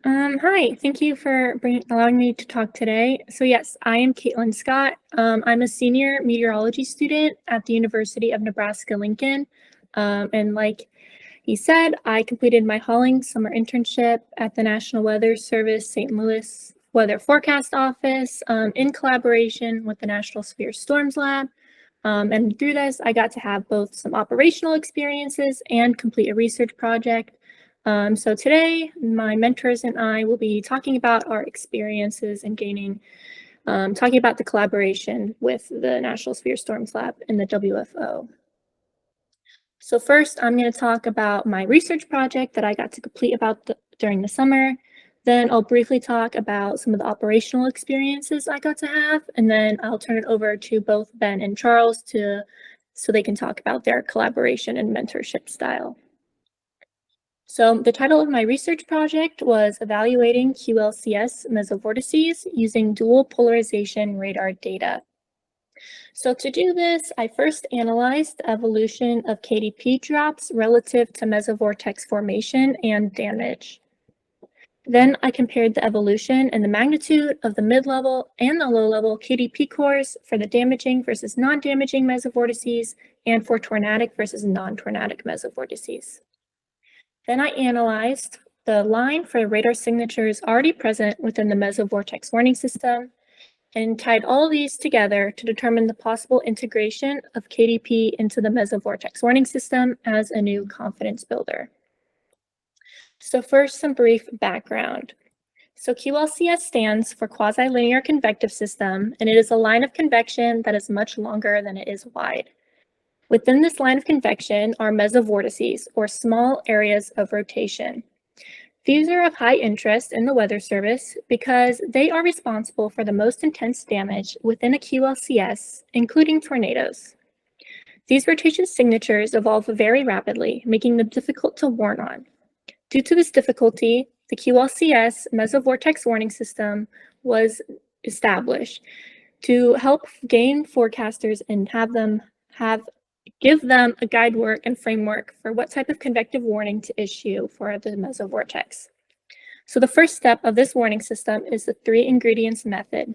Hi, thank you for allowing me to talk today. So yes, I am Caitlyn Scott. I'm a senior meteorology student at the University of Nebraska-Lincoln. And like he said, I completed my Hollings summer internship at the National Weather Service St. Louis Weather Forecast Office in collaboration with the National Severe Storms Lab. And through this, I got to have both some operational experiences and complete a research project. So today, my mentors and I will be talking about our experiences and talking about the collaboration with the National Severe Storms Lab and the WFO. So first, I'm going to talk about my research project that I got to complete during the summer. Then I'll briefly talk about some of the operational experiences I got to have, and then I'll turn it over to both Ben and Charles so they can talk about their collaboration and mentorship style. So the title of my research project was Evaluating QLCS Mesovortices using Dual-Polarization Radar data. So to do this, I first analyzed the evolution of KDP drops relative to mesovortex formation and damage. Then I compared the evolution and the magnitude of the mid-level and the low-level KDP cores for the damaging versus non-damaging mesovortices and for tornadic versus non-tornadic mesovortices. Then I analyzed the line for radar signatures already present within the mesovortex warning system and tied all these together to determine the possible integration of KDP into the mesovortex warning system as a new confidence builder. So first, some brief background. So QLCS stands for quasi-linear convective system, and it is a line of convection that is much longer than it is wide. Within this line of convection are mesovortices, or small areas of rotation. These are of high interest in the Weather Service because they are responsible for the most intense damage within a QLCS, including tornadoes. These rotation signatures evolve very rapidly, making them difficult to warn on. Due to this difficulty, the QLCS Mesovortex Warning System was established to help gain forecasters and give them a guidework and framework for what type of convective warning to issue for the mesovortex. So the first step of this warning system is the 3 ingredients method.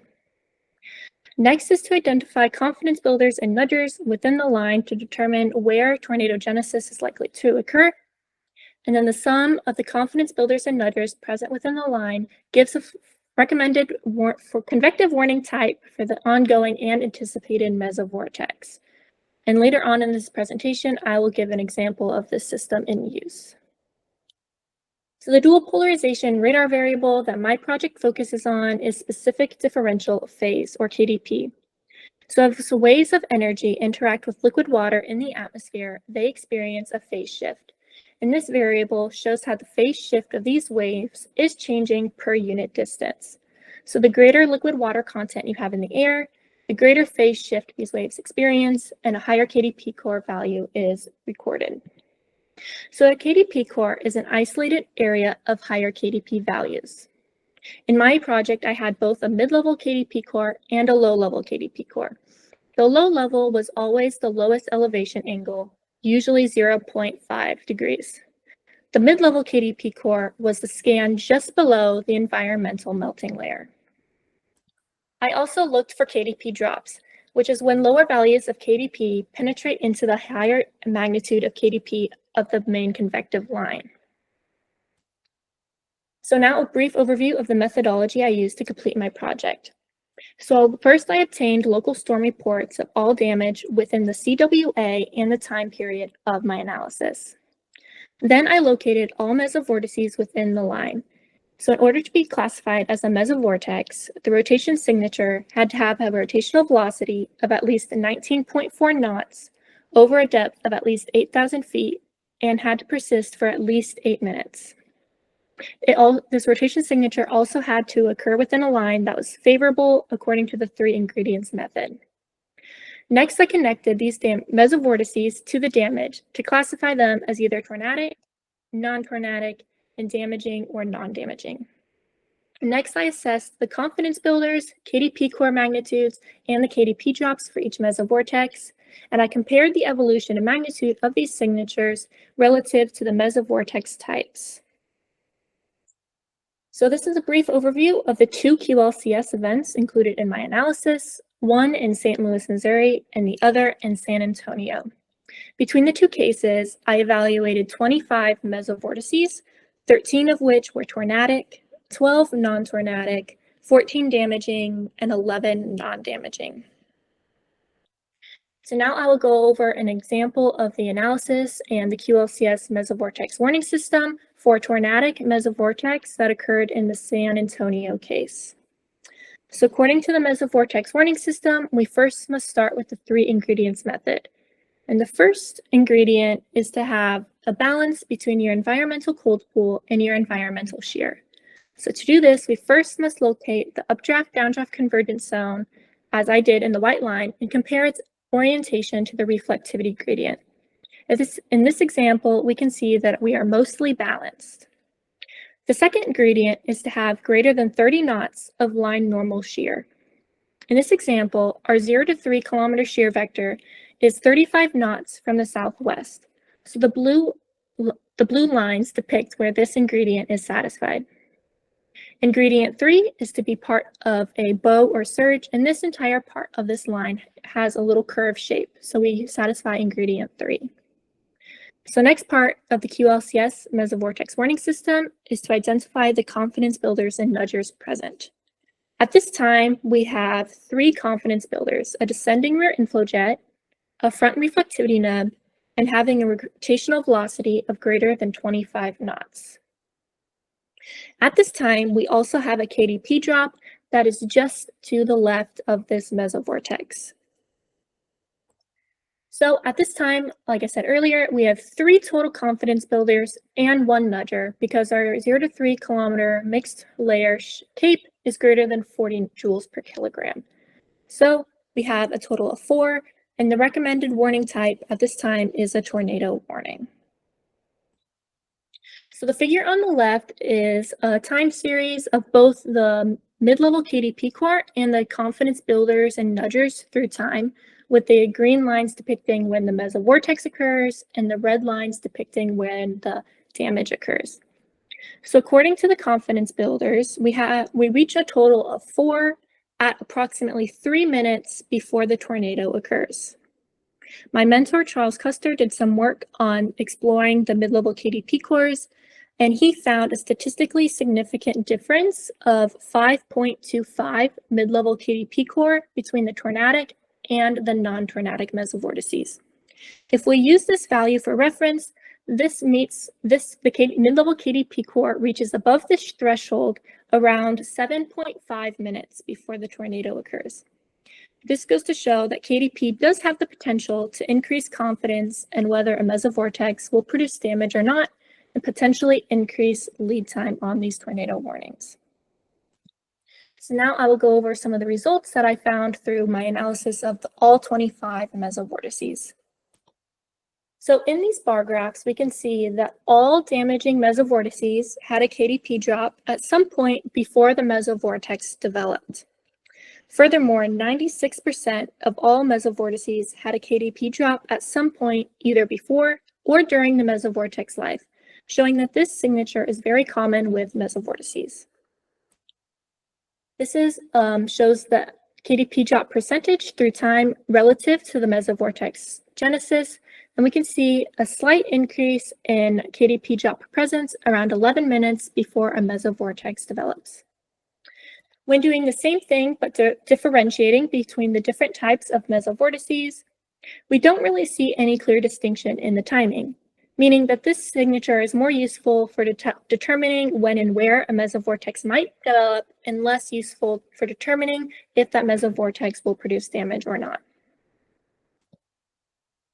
Next is to identify confidence builders and nudgers within the line to determine where tornado genesis is likely to occur. And then the sum of the confidence builders and nudgers present within the line gives a recommended for convective warning type for the ongoing and anticipated mesovortex. And later on in this presentation, I will give an example of this system in use. So the dual polarization radar variable that my project focuses on is specific differential phase, or KDP. So as waves of energy interact with liquid water in the atmosphere, they experience a phase shift. And this variable shows how the phase shift of these waves is changing per unit distance. So the greater liquid water content you have in the air, the greater phase shift these waves experience, and a higher KDP core value is recorded. So a KDP core is an isolated area of higher KDP values. In my project, I had both a mid-level KDP core and a low-level KDP core. The low level was always the lowest elevation angle, usually 0.5 degrees. The mid-level KDP core was the scan just below the environmental melting layer. I also looked for KDP drops, which is when lower values of KDP penetrate into the higher magnitude of KDP of the main convective line. So now a brief overview of the methodology I used to complete my project. So first I obtained local storm reports of all damage within the CWA and the time period of my analysis. Then I located all mesovortices within the line. So in order to be classified as a mesovortex, the rotation signature had to have a rotational velocity of at least 19.4 knots over a depth of at least 8,000 feet and had to persist for at least 8 minutes. This rotation signature also had to occur within a line that was favorable according to the 3 ingredients method. Next, I connected these mesovortices to the damage to classify them as either tornadic, non-tornadic, and damaging or non-damaging. Next, I assessed the confidence builders, KDP core magnitudes, and the KDP drops for each mesovortex, and I compared the evolution and magnitude of these signatures relative to the mesovortex types. So this is a brief overview of the two QLCS events included in my analysis, one in St. Louis, Missouri, and the other in San Antonio. Between the two cases, I evaluated 25 mesovortices, 13 of which were tornadic, 12 non-tornadic, 14 damaging, and 11 non-damaging. So now I will go over an example of the analysis and the QLCS mesovortex warning system for tornadic mesovortex that occurred in the San Antonio case. So according to the mesovortex warning system, we first must start with the 3 ingredients method. And the first ingredient is to have a balance between your environmental cold pool and your environmental shear. So to do this, we first must locate the updraft downdraft convergence zone, as I did in the white line, and compare its orientation to the reflectivity gradient. In this example, we can see that we are mostly balanced. The second ingredient is to have greater than 30 knots of line normal shear. In this example, our 0 to 3 kilometer shear vector is 35 knots from the southwest. So the blue lines depict where this ingredient is satisfied. Ingredient 3 is to be part of a bow or surge, and this entire part of this line has a little curved shape, so we satisfy ingredient 3. So next part of the QLCS mesovortex warning system is to identify the confidence builders and nudgers present. At this time, we have 3 confidence builders: a descending rear inflow jet, a front reflectivity nub, and having a rotational velocity of greater than 25 knots. At this time, we also have a KDP drop that is just to the left of this mesovortex. So at this time, like I said earlier, we have 3 total confidence builders and 1 nudger because our 0 to 3 kilometer mixed layer CAPE is greater than 40 joules per kilogram. So we have a total of 4, and the recommended warning type at this time is a tornado warning. So the figure on the left is a time series of both the mid-level KDP core and the confidence builders and nudgers through time, with the green lines depicting when the mesovortex occurs and the red lines depicting when the damage occurs. So according to the confidence builders, we reach a total of 4 at approximately 3 minutes before the tornado occurs. My mentor, Charles Kuster, did some work on exploring the mid-level KDP cores, and he found a statistically significant difference of 5.25 mid-level KDP core between the tornadic and the non-tornadic mesovortices. If we use this value for reference, the mid-level KDP core reaches above this threshold around 7.5 minutes before the tornado occurs. This goes to show that KDP does have the potential to increase confidence in whether a mesovortex will produce damage or not, and potentially increase lead time on these tornado warnings. So now I will go over some of the results that I found through my analysis of all 25 mesovortices. So in these bar graphs, we can see that all damaging mesovortices had a KDP drop at some point before the mesovortex developed. Furthermore, 96% of all mesovortices had a KDP drop at some point either before or during the mesovortex life, showing that this signature is very common with mesovortices. This shows the KDP drop percentage through time relative to the mesovortex genesis, and we can see a slight increase in KDP drop presence around 11 minutes before a mesovortex develops. When doing the same thing but differentiating between the different types of mesovortices, we don't really see any clear distinction in the timing, meaning that this signature is more useful for determining when and where a mesovortex might develop and less useful for determining if that mesovortex will produce damage or not.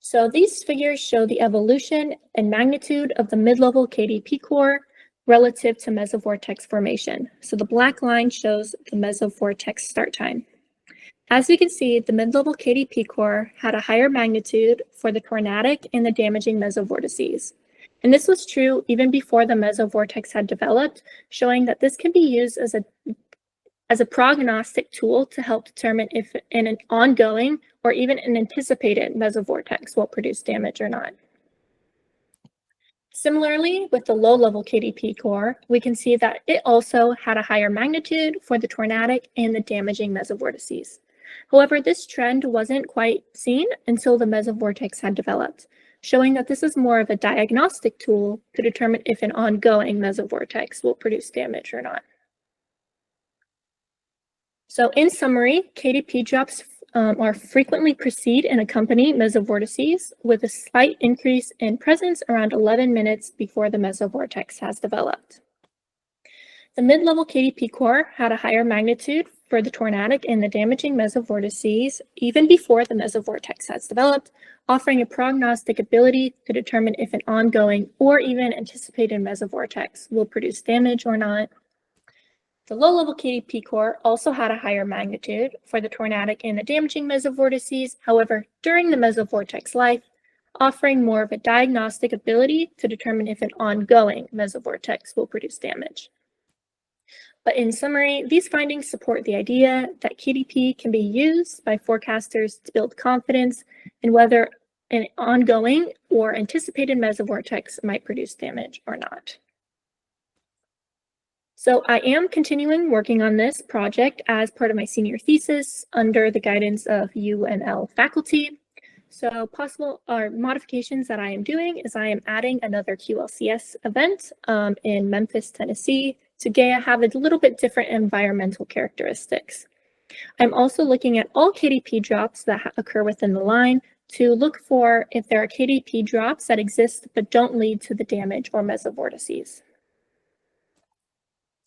So these figures show the evolution and magnitude of the mid-level KDP core relative to mesovortex formation. So the black line shows the mesovortex start time. As we can see, the mid-level KDP core had a higher magnitude for the tornadic and the damaging mesovortices. And this was true even before the mesovortex had developed, showing that this can be used as a prognostic tool to help determine if an ongoing or even an anticipated mesovortex will produce damage or not. Similarly, with the low-level KDP core, we can see that it also had a higher magnitude for the tornadic and the damaging mesovortices. However, this trend wasn't quite seen until the mesovortex had developed, showing that this is more of a diagnostic tool to determine if an ongoing mesovortex will produce damage or not. So in summary, KDP drops are frequently precede and accompany mesovortices with a slight increase in presence around 11 minutes before the mesovortex has developed. The mid-level KDP core had a higher magnitude for the tornadic and the damaging mesovortices even before the mesovortex has developed, offering a prognostic ability to determine if an ongoing or even anticipated mesovortex will produce damage or not. The low-level KDP core also had a higher magnitude for the tornadic and the damaging mesovortices, however, during the mesovortex life, offering more of a diagnostic ability to determine if an ongoing mesovortex will produce damage. But in summary, these findings support the idea that KDP can be used by forecasters to build confidence in whether an ongoing or anticipated mesovortex might produce damage or not. So I am continuing working on this project as part of my senior thesis under the guidance of UNL faculty. So possible modifications that I am doing is I am adding another QLCS event in Memphis, Tennessee to have a little bit different environmental characteristics. I'm also looking at all KDP drops that occur within the line to look for if there are KDP drops that exist but don't lead to the damage or mesovortices.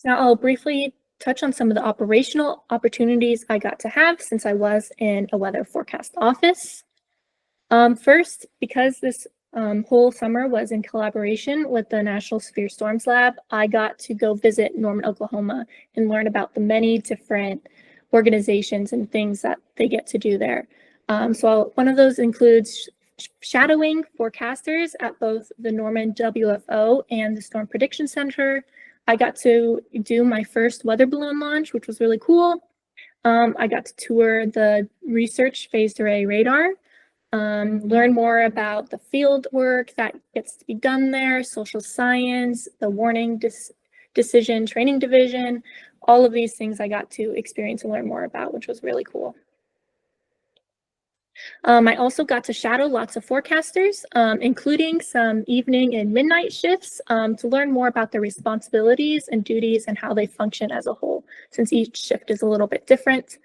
Now I'll briefly touch on some of the operational opportunities I got to have since I was in a weather forecast office. First, because this whole summer was in collaboration with the National Severe Storms Lab, I got to go visit Norman, Oklahoma and learn about the many different organizations and things that they get to do there. So one of those includes shadowing forecasters at both the Norman WFO and the Storm Prediction Center. I got to do my first weather balloon launch, which was really cool. I got to tour the research phased array radar, learn more about the field work that gets to be done there, social science, the warning decision training division, all of these things I got to experience and learn more about, which was really cool. I also got to shadow lots of forecasters, including some evening and midnight shifts to learn more about their responsibilities and duties and how they function as a whole, since each shift is a little bit different.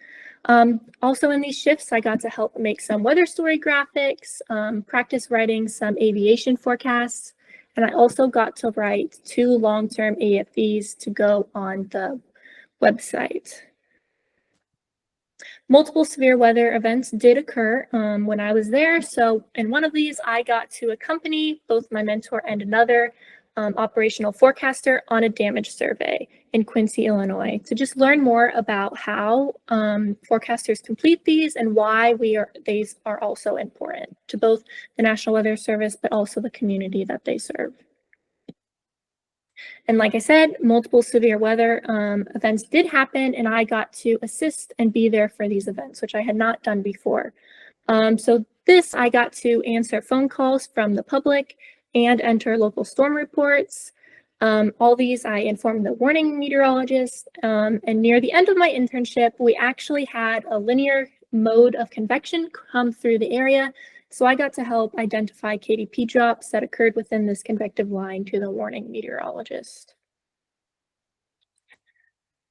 Also in these shifts, I got to help make some weather story graphics, practice writing some aviation forecasts, and I also got to write 2 long-term AFVs to go on the website. Multiple severe weather events did occur when I was there. So in one of these, I got to accompany both my mentor and another operational forecaster on a damage survey in Quincy, Illinois, to just learn more about how forecasters complete these and why these are also important to both the National Weather Service, but also the community that they serve. And like I said, multiple severe weather events did happen, and I got to assist and be there for these events, which I had not done before. So I got to answer phone calls from the public and enter local storm reports. All these I informed the warning meteorologist, and near the end of my internship, we actually had a linear mode of convection come through the area. So I got to help identify KDP drops that occurred within this convective line to the warning meteorologist.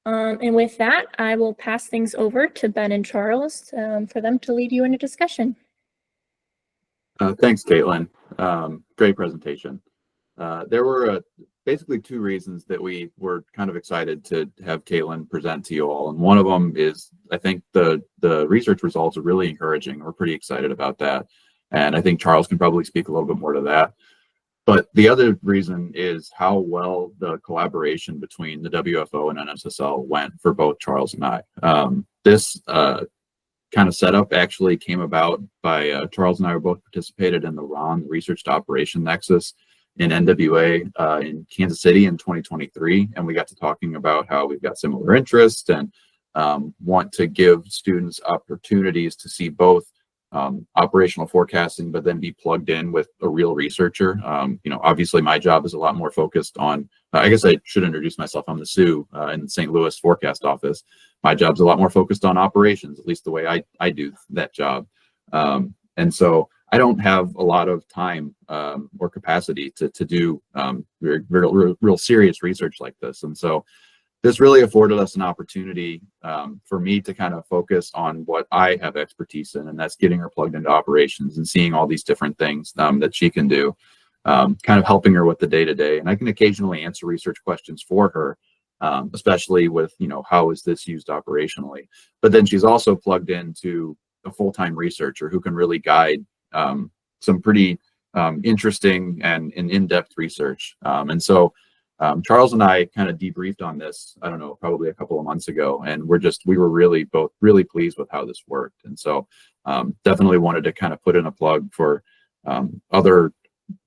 And with that, I will pass things over to Ben and Charles for them to lead you in a discussion. Thanks, Caitlin. Great presentation. There were basically 2 reasons that we were kind of excited to have Caitlin present to you all. And one of them is, I think the research results are really encouraging. We're pretty excited about that. And I think Charles can probably speak a little bit more to that. But the other reason is how well the collaboration between the WFO and NSSL went for both Charles and I. This kind of setup actually came about by Charles and I were both participated in the RON, Research to Operation Nexus, in NWA in Kansas City in 2023. And we got to talking about how we've got similar interests and want to give students opportunities to see both the operational forecasting, but then be plugged in with a real researcher. Obviously my job is a lot more focused on, I guess I should introduce myself. I'm the SUE in the St. Louis forecast office. My job's a lot more focused on operations, at least the way I do that job. And so I don't have a lot of time or capacity to do real serious research like this. And so this really afforded us an opportunity for me to kind of focus on what I have expertise in, and that's getting her plugged into operations and seeing all these different things that she can do, kind of helping her with the day-to-day. And I can occasionally answer research questions for her, especially with, how is this used operationally? But then she's also plugged into a full-time researcher who can really guide some pretty interesting and in-depth research. And so Charles and I kind of debriefed on this, I don't know, probably a couple of months ago, and we were both really pleased with how this worked. And so definitely wanted to kind of put in a plug for other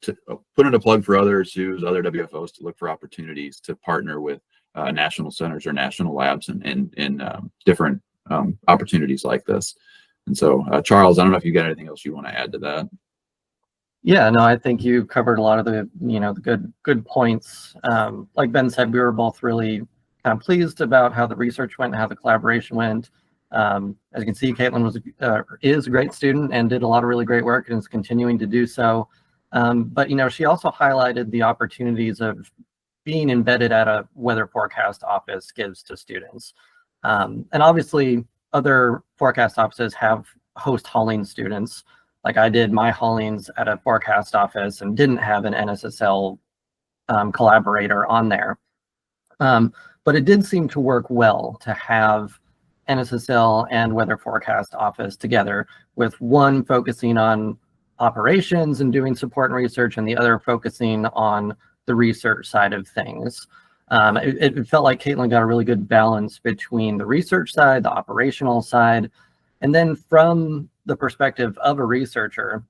SUEs, other WFOs to look for opportunities to partner with national centers or national labs in different opportunities like this. And so Charles, I don't know if you got anything else you want to add to that. Yeah, no, I think you covered a lot of the good points. Like Ben said, we were both really kind of pleased about how the research went and how the collaboration went. As you can see, Caitlyn is a great student and did a lot of really great work and is continuing to do so. But she also highlighted the opportunities of being embedded at a weather forecast office gives to students. And obviously, other forecast offices host Hollings students. Like I did my Hollings at a forecast office and didn't have an NSSL collaborator on there. But it did seem to work well to have NSSL and weather forecast office together, with one focusing on operations and doing support and research, and the other focusing on the research side of things. It felt like Caitlyn got a really good balance between the research side, the operational side, and then from the perspective of a researcher,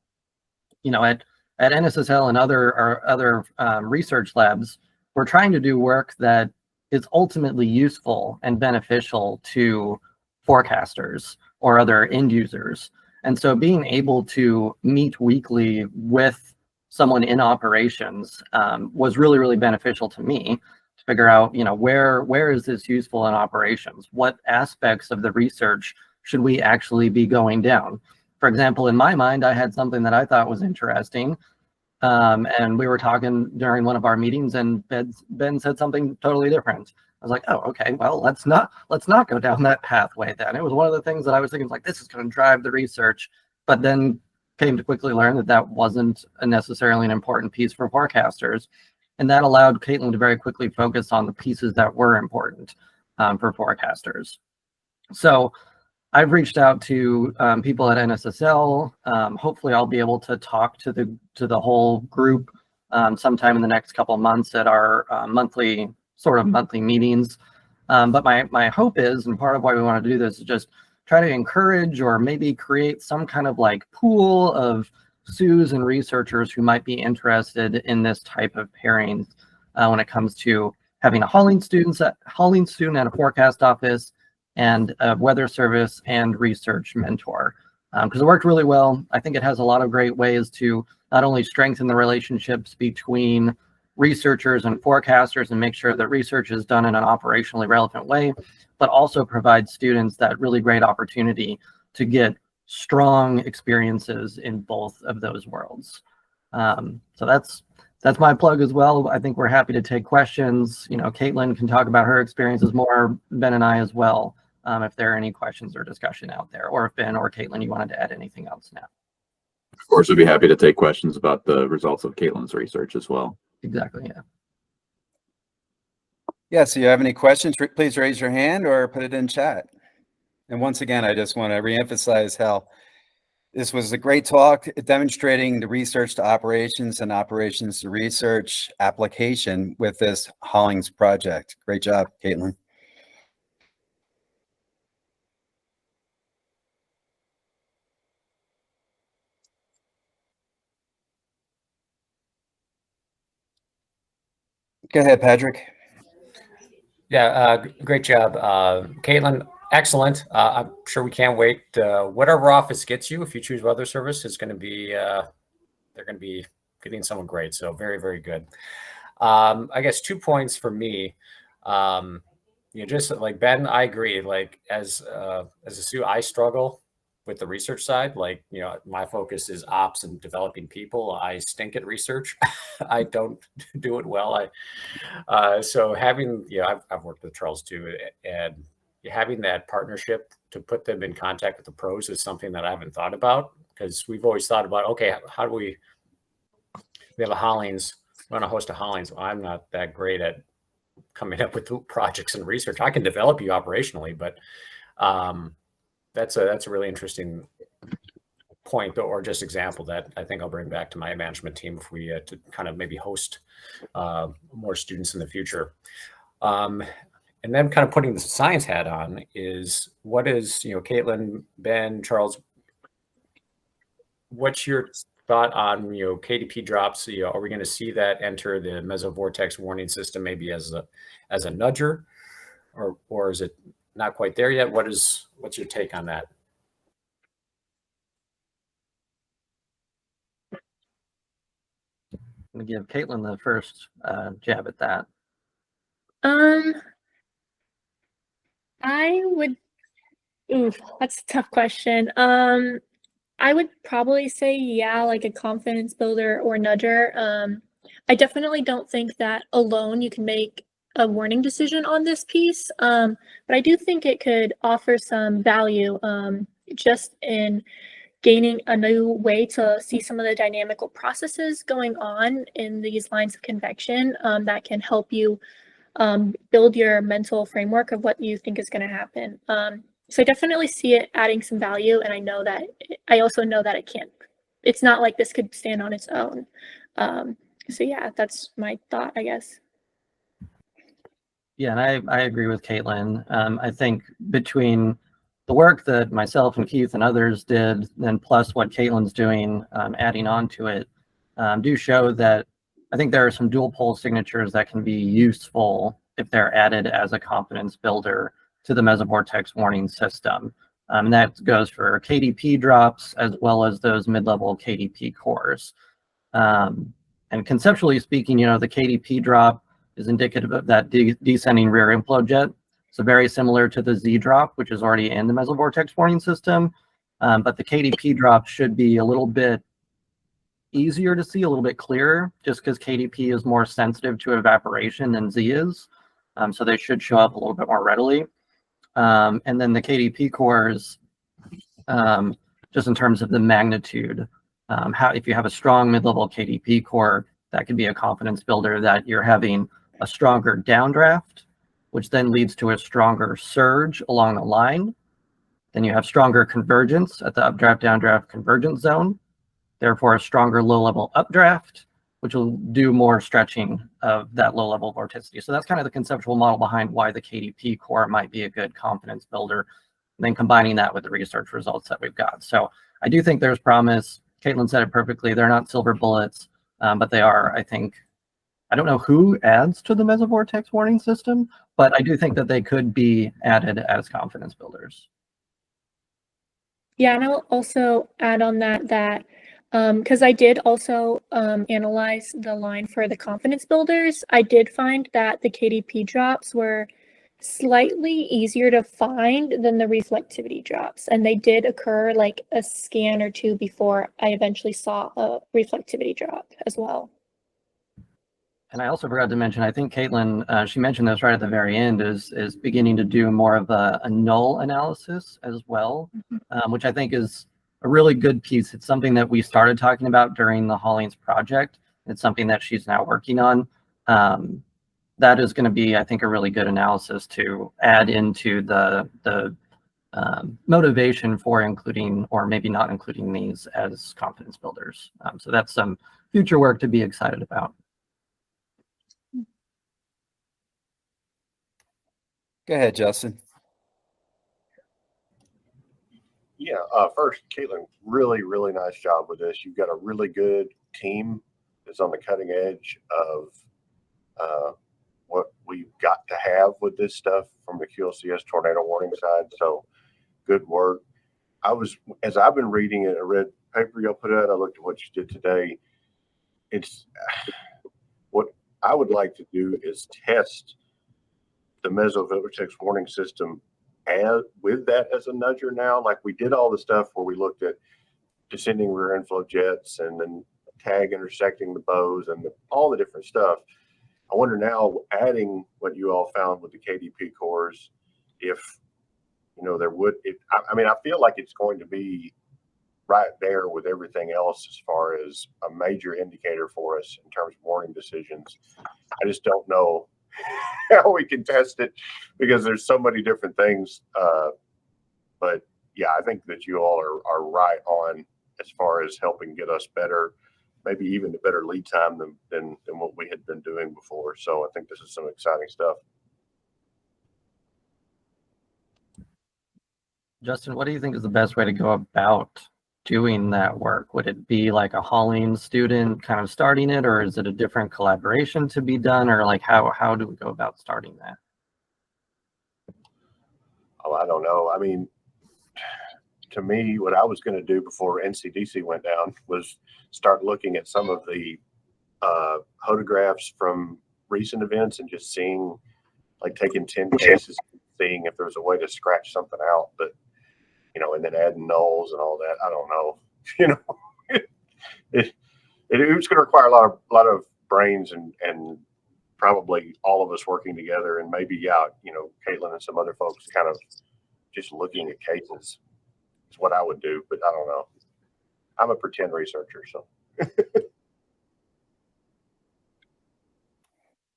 at NSSL and other research labs, we're trying to do work that is ultimately useful and beneficial to forecasters or other end users. And so being able to meet weekly with someone in operations was really, really beneficial to me to figure out, where is this useful in operations? What aspects of the research should we actually be going down? For example, in my mind, I had something that I thought was interesting. And we were talking during one of our meetings, and Ben said something totally different. I was like, oh, okay, well, let's not go down that pathway then. It was one of the things that I was thinking, like, this is going to drive the research, but then came to quickly learn that that wasn't necessarily an important piece for forecasters. And that allowed Caitlyn to very quickly focus on the pieces that were important for forecasters. So I've reached out to people at NSSL. Hopefully I'll be able to talk to the whole group sometime in the next couple of months at our monthly meetings. But my hope is, and part of why we want to do this, is just try to encourage or maybe create some kind of like pool of SUEs and researchers who might be interested in this type of pairing when it comes to having a Hollings student at a forecast office and a weather service and research mentor, because it worked really well. I think it has a lot of great ways to not only strengthen the relationships between researchers and forecasters and make sure that research is done in an operationally relevant way, but also provide students that really great opportunity to get strong experiences in both of those worlds. So that's my plug as well. I think we're happy to take questions. Caitlyn can talk about her experiences more, Ben and I as well, if there are any questions or discussion out there, or if Ben or Caitlyn, you wanted to add anything else now. Of course, we'd be happy to take questions about the results of Caitlyn's research as well. Exactly, yeah. Yeah, so you have any questions, please raise your hand or put it in chat. And once again, I just want to reemphasize how this was a great talk demonstrating the research to operations and operations to research application with this Hollings project. Great job, Caitlyn. Go ahead, Patrick. Yeah, great job. Caitlyn, Excellent. I'm sure we can't wait. Whatever office gets you, if you choose weather service, is going to be they're going to be getting someone great. So very, very good. I guess 2 points for me. Just like Ben, I agree. Like as a student, I struggle with the research side. Like, my focus is ops and developing people. I stink at research. I don't do it well. So having, I've worked with Charles too, and having that partnership to put them in contact with the pros is something that I haven't thought about, because we've always thought about, okay, how do we have a Hollings, we want to host a Hollings. Well, I'm not that great at coming up with projects and research. I can develop you operationally, but that's a really interesting point or just example that I think I'll bring back to my management team if we to kind of maybe host more students in the future. And then kind of putting the science hat on is, what is, Caitlyn, Ben, Charles, what's your thought on, KDP drops? Are we going to see that enter the mesovortex warning system maybe as a nudger, or is it not quite there yet? What's your take on that? I'm going to give Caitlyn the first jab at that. That's a tough question. I would probably say, yeah, like a confidence builder or nudger. I definitely don't think that alone you can make a warning decision on this piece. But I do think it could offer some value just in gaining a new way to see some of the dynamical processes going on in these lines of convection that can help you build your mental framework of what you think is going to happen. So I definitely see it adding some value, and I also know that it's not like this could stand on its own. So yeah, that's my thought, I guess. Yeah, and I agree with Caitlyn. I think between the work that myself and Keith and others did, then plus what Caitlyn's doing, adding on to it, do show that I think there are some dual pole signatures that can be useful if they're added as a confidence builder to the mesovortex warning system. And that goes for KDP drops as well as those mid-level KDP cores. And conceptually speaking, the KDP drop is indicative of that descending rear inflow jet. So very similar to the Z drop, which is already in the mesovortex warning system. But the KDP drop should be a little bit easier to see, a little bit clearer, just because KDP is more sensitive to evaporation than Z is. So they should show up a little bit more readily. And then the KDP cores, just in terms of the magnitude, if you have a strong mid-level KDP core, that could be a confidence builder that you're having a stronger downdraft, which then leads to a stronger surge along the line. Then you have stronger convergence at the updraft, downdraft convergence zone, therefore a stronger low-level updraft, which will do more stretching of that low-level vorticity. So that's kind of the conceptual model behind why the KDP core might be a good confidence builder, and then combining that with the research results that we've got. So I do think there's promise. Caitlyn said it perfectly. They're not silver bullets, but they are, I think, I don't know who adds to the mesovortex warning system, but I do think that they could be added as confidence builders. Yeah, and I'll also add on that because I did also analyze the line for the confidence builders. I did find that the KDP drops were slightly easier to find than the reflectivity drops, and they did occur like a scan or two before I eventually saw a reflectivity drop as well. And I also forgot to mention, I think Caitlyn, she mentioned this right at the very end, is beginning to do more of a null analysis as well, which I think is a really good piece. It's something that we started talking about during the Hollings project. It's something that she's now working on. That is going to be, I think, a really good analysis to add into the motivation for including, or maybe not including, these as confidence builders. So that's some future work to be excited about. Go ahead, Justin. Yeah, first, Caitlyn, really, really nice job with this. You've got a really good team that's on the cutting edge of what we've got to have with this stuff from the QLCS tornado warning side. So good work. As I've been reading it, I read paper y'all put out, I looked at what you did today. It's what I would like to do is test the Mesovortices warning system with that as a nudger now. Like we did all the stuff where we looked at descending rear inflow jets and then tag intersecting the bows and all the different stuff. I wonder now, adding what you all found with the KDP cores, if there would. I mean, I feel like it's going to be right there with everything else as far as a major indicator for us in terms of warning decisions. I just don't know how we can test it because there's so many different things. But yeah, I think that you all are right on as far as helping get us better, maybe even a better lead time than what we had been doing before. So I think this is some exciting stuff. Justin, what do you think is the best way to go about doing that work? Would it be like a Hollings student kind of starting it, or is it a different collaboration to be done, or like how do we go about starting that? Oh, I don't know. I mean, to me, what I was going to do before NCDC went down was start looking at some of the photographs from recent events and just seeing, like taking 10 cases, seeing if there was a way to scratch something out. But and then adding nulls and all that. I don't know. It was going to require a lot of brains and probably all of us working together, and maybe Caitlyn and some other folks kind of just looking at cases is what I would do. But I don't know. I'm a pretend researcher, so.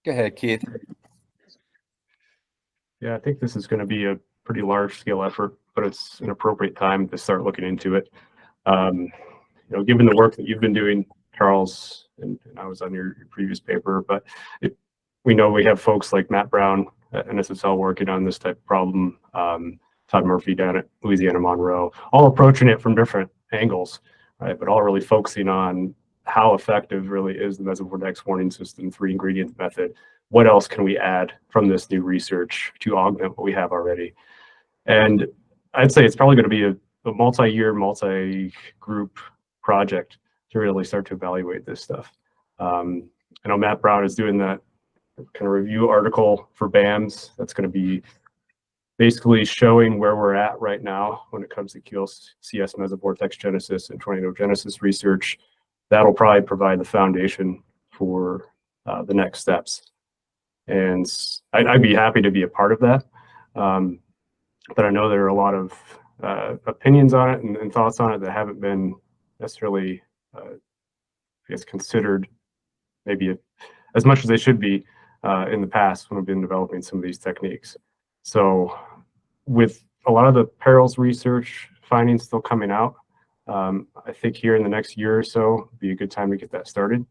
Go ahead, Keith. Yeah, I think this is going to be a pretty large scale effort, but it's an appropriate time to start looking into it. Given the work that you've been doing, Charles, and I was on your previous paper, but we know we have folks like Matt Brown at NSSL working on this type of problem, Todd Murphy down at Louisiana Monroe, all approaching it from different angles, right? But all really focusing on how effective really is the Mesovortex warning system, 3-ingredient method. What else can we add from this new research to augment what we have already? And I'd say it's probably going to be a multi-year, multi-group project to really start to evaluate this stuff. I know Matt Brown is doing that kind of review article for BAMS. That's going to be basically showing where we're at right now when it comes to QLCS Mesovortex genesis and tornado genesis research. That'll probably provide the foundation for the next steps. And I'd be happy to be a part of that. But I know there are a lot of opinions on it and thoughts on it that haven't been necessarily, considered maybe as much as they should be in the past when we've been developing some of these techniques. So with a lot of the perils research findings still coming out, I think here in the next year or so would be a good time to get that started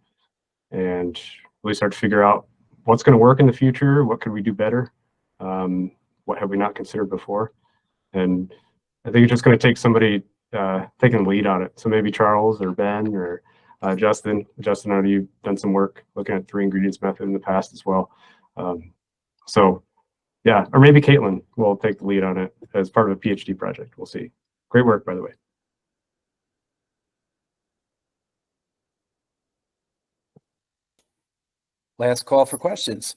and really start to figure out what's going to work in the future, what could we do better, what have we not considered before. And I think it's just going to take somebody taking the lead on it. So maybe Charles or Ben or Justin. Justin, I know you've done some work looking at 3-ingredients method in the past as well. So yeah, or maybe Caitlyn will take the lead on it as part of a PhD project. We'll see. Great work, by the way. Last call for questions.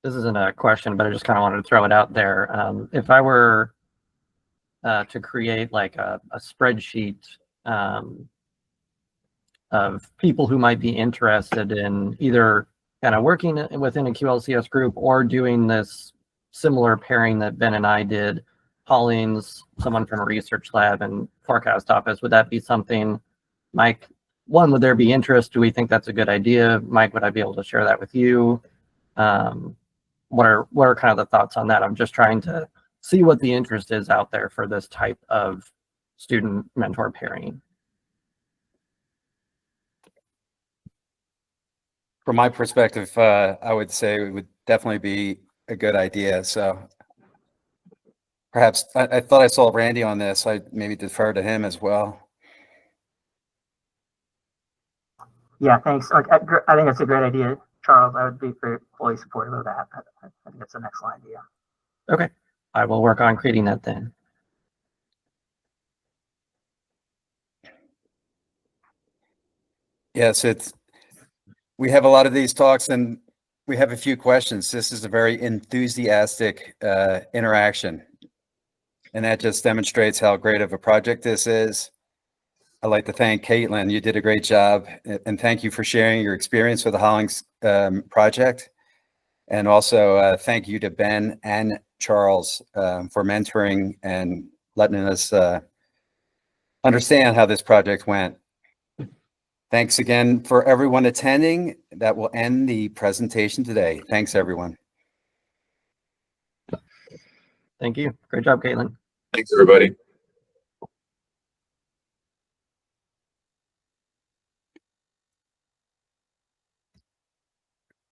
This isn't a question, but I just kind of wanted to throw it out there. If I were to create like a spreadsheet of people who might be interested in either kind of working within a QLCS group or doing this similar pairing that Ben and I did, Hollings, someone from a research lab, and forecast office, would that be something, Mike, one, would there be interest? Do we think that's a good idea? Mike, would I be able to share that with you? What are kind of the thoughts on that? I'm just trying to see what the interest is out there for this type of student mentor pairing. From my perspective, I would say it would definitely be a good idea. So perhaps I thought I saw Randy on this. I maybe defer to him as well. Yeah, thanks. Like, I think that's a great idea, Charles. I would be fully supportive of that. I think that's an excellent idea. Okay, I will work on creating that then. Yes, we have a lot of these talks and we have a few questions. This is a very enthusiastic interaction. And that just demonstrates how great of a project this is. I'd like to thank Caitlyn. You did a great job. And thank you for sharing your experience with the Hollings Project. And also thank you to Ben and Charles for mentoring and letting us understand how this project went. Thanks again for everyone attending. That will end the presentation today. Thanks, everyone. Thank you. Great job, Caitlin. Thanks, everybody.